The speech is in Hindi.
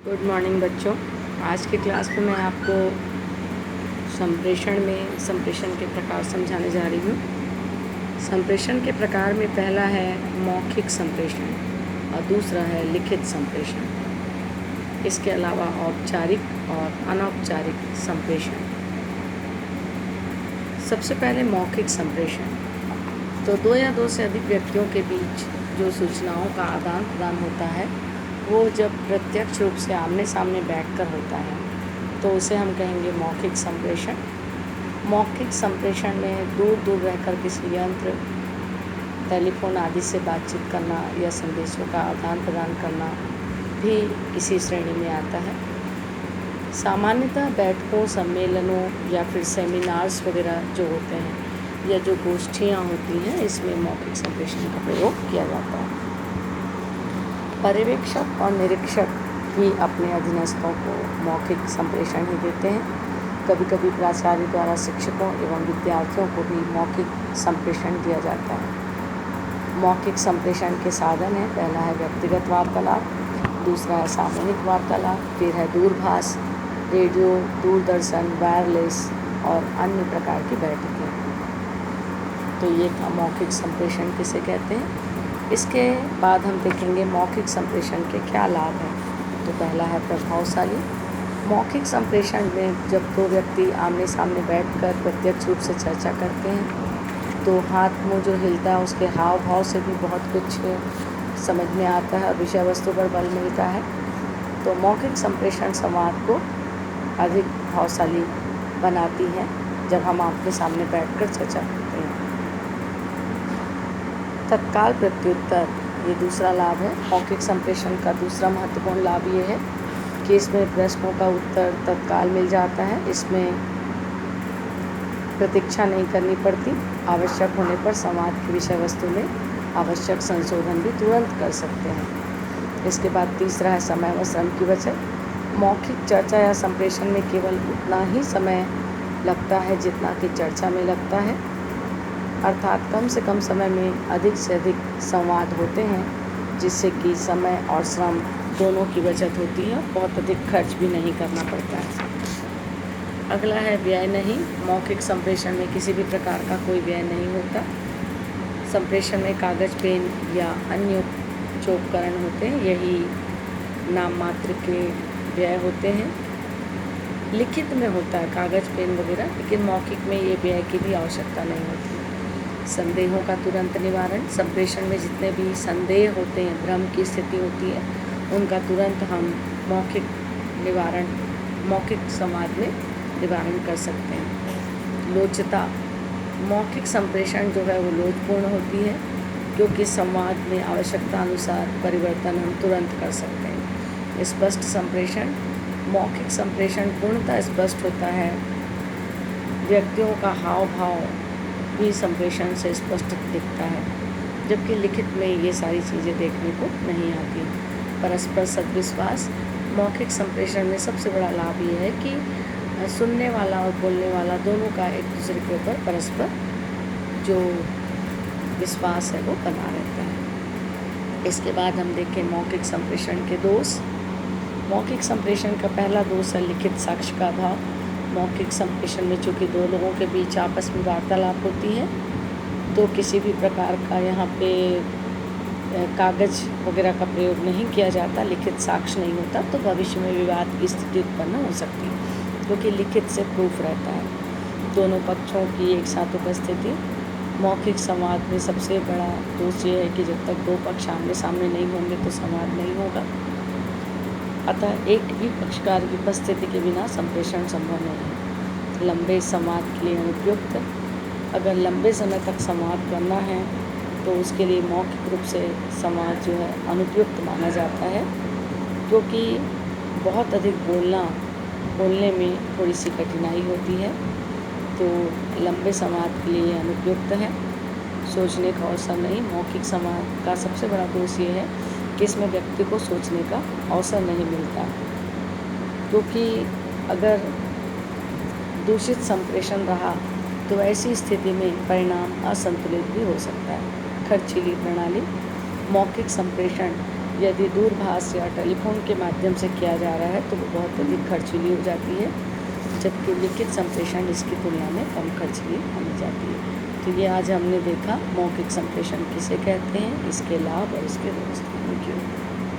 गुड मॉर्निंग बच्चों। आज की क्लास में मैं आपको संप्रेषण के प्रकार समझाने जा रही हूँ। संप्रेषण के प्रकार में पहला है मौखिक संप्रेषण और दूसरा है लिखित संप्रेषण। इसके अलावा औपचारिक और अनौपचारिक संप्रेषण। सबसे पहले मौखिक संप्रेषण। तो दो या दो से अधिक व्यक्तियों के बीच जो सूचनाओं का आदान प्रदान होता है वो जब प्रत्यक्ष रूप से आमने सामने बैठकर होता है तो उसे हम कहेंगे मौखिक संप्रेषण। मौखिक संप्रेषण में दूर दूर रहकर किसी यंत्र, टेलीफोन आदि से बातचीत करना या संदेशों का आदान प्रदान करना भी इसी श्रेणी में आता है। सामान्यतः बैठकों, सम्मेलनों या फिर सेमिनार्स वगैरह जो होते हैं या जो गोष्ठियाँ होती हैं, इसमें मौखिक संप्रेषण का प्रयोग किया जाता है। पर्यवेक्षक और निरीक्षक भी अपने अधीनस्थों को मौखिक संप्रेषण ही देते हैं। कभी कभी प्राचार्य द्वारा शिक्षकों एवं विद्यार्थियों को भी मौखिक संप्रेषण दिया जाता है। मौखिक संप्रेषण के साधन हैं, पहला है व्यक्तिगत वार्तालाप, दूसरा है सामूहिक वार्तालाप, फिर है दूरभाष, रेडियो, दूरदर्शन, वायरलेस और अन्य प्रकार की बैठकें। तो ये था मौखिक संप्रेषण किसे कहते हैं। इसके बाद हम देखेंगे मौखिक संप्रेषण के क्या लाभ हैं। तो पहला है प्रभावशाली। मौखिक संप्रेषण में जब दो व्यक्ति आमने सामने बैठकर प्रत्यक्ष रूप से चर्चा करते हैं तो हाथ मुंह जो हिलता है उसके हाव भाव से भी बहुत कुछ समझ में आता है और विषय वस्तु पर बल मिलता है। तो मौखिक संप्रेषण संवाद को अधिक प्रभावशाली बनाती है जब हम आमने सामने बैठकर चर्चा करते हैं। तत्काल प्रत्युत्तर, ये दूसरा लाभ है। मौखिक संप्रेषण का दूसरा महत्वपूर्ण लाभ ये है कि इसमें प्रश्नों का उत्तर तत्काल मिल जाता है। इसमें प्रतीक्षा नहीं करनी पड़ती। आवश्यक होने पर संवाद की विषय वस्तु में आवश्यक संशोधन भी तुरंत कर सकते हैं। इसके बाद तीसरा है समय व श्रम की बचत। मौखिक चर्चा या संप्रेषण में केवल उतना ही समय लगता है जितना कि चर्चा में लगता है, अर्थात कम से कम समय में अधिक से अधिक संवाद होते हैं, जिससे कि समय और श्रम दोनों की बचत होती है, बहुत अधिक खर्च भी नहीं करना पड़ता है। अगला है व्यय नहीं। मौखिक संप्रेषण में किसी भी प्रकार का कोई व्यय नहीं होता। संप्रेषण में कागज़, पेन या अन्य जो उपकरण होते हैं यही नाम मात्र के व्यय होते हैं। लिखित में होता है कागज़, पेन वगैरह, लेकिन मौखिक में ये व्यय की भी आवश्यकता नहीं होती। संदेहों का तुरंत निवारण। संप्रेषण में जितने भी संदेह होते हैं, भ्रम की स्थिति होती है, उनका तुरंत हम मौखिक संवाद में निवारण कर सकते हैं। लोचता। मौखिक संप्रेषण जो है वो लोचपूर्ण होती है क्योंकि संवाद में आवश्यकता अनुसार परिवर्तन हम तुरंत कर सकते हैं। स्पष्ट संप्रेषण। मौखिक संप्रेषण पूर्णतः स्पष्ट होता है। व्यक्तियों का हाव भाव भी संप्रेषण से स्पष्ट दिखता है, जबकि लिखित में ये सारी चीज़ें देखने को नहीं आती। परस्पर सद्विश्वास। मौखिक संप्रेषण में सबसे बड़ा लाभ ये है कि सुनने वाला और बोलने वाला दोनों का एक दूसरे के ऊपर परस्पर जो विश्वास है वो बना रहता है। इसके बाद हम देखें मौखिक संप्रेषण के दोष। मौखिक संप्रेषण का पहला दोष है लिखित साक्ष्य का अभाव। मौखिक संप्रेषण में चूँकि दो लोगों के बीच आपस में वार्तालाप होती है तो किसी भी प्रकार का यहाँ पे कागज़ वगैरह का प्रयोग नहीं किया जाता, लिखित साक्ष्य नहीं होता, तो भविष्य में विवाद की स्थिति उत्पन्न हो सकती है क्योंकि लिखित से प्रूफ रहता है। दोनों पक्षों की एक साथ उपस्थिति। मौखिक संवाद में सबसे बड़ा दोष ये है कि जब तक दो पक्ष आमने सामने नहीं होंगे तो संवाद नहीं होगा, अतः एक भी पक्षकार की उपस्थिति के बिना संप्रेषण संभव नहीं है। लंबे संवाद के लिए अनुपयुक्त। अगर लंबे समय तक संवाद करना है तो उसके लिए मौखिक रूप से संवाद जो है अनुपयुक्त माना जाता है क्योंकि बहुत अधिक बोलने में थोड़ी सी कठिनाई होती है, तो लंबे संवाद के लिए अनुपयुक्त है। सोचने का अवसर नहीं। मौखिक संवाद का सबसे बड़ा दोष ये है कि इसमें व्यक्ति को सोचने का अवसर नहीं मिलता, क्योंकि अगर दूषित संप्रेषण रहा तो ऐसी स्थिति में परिणाम असंतुलित भी हो सकता है। खर्चीली प्रणाली। मौखिक संप्रेषण यदि दूरभाष या टेलीफोन के माध्यम से किया जा रहा है तो वो बहुत अधिक खर्चीली हो जाती है, जबकि लिखित संप्रेषण इसकी तुलना में कम खर्चीली मानी जाती है। तो ये आज हमने देखा मौखिक संप्रेषण किसे कहते हैं, इसके लाभ और इसके नुकसान। Thank you.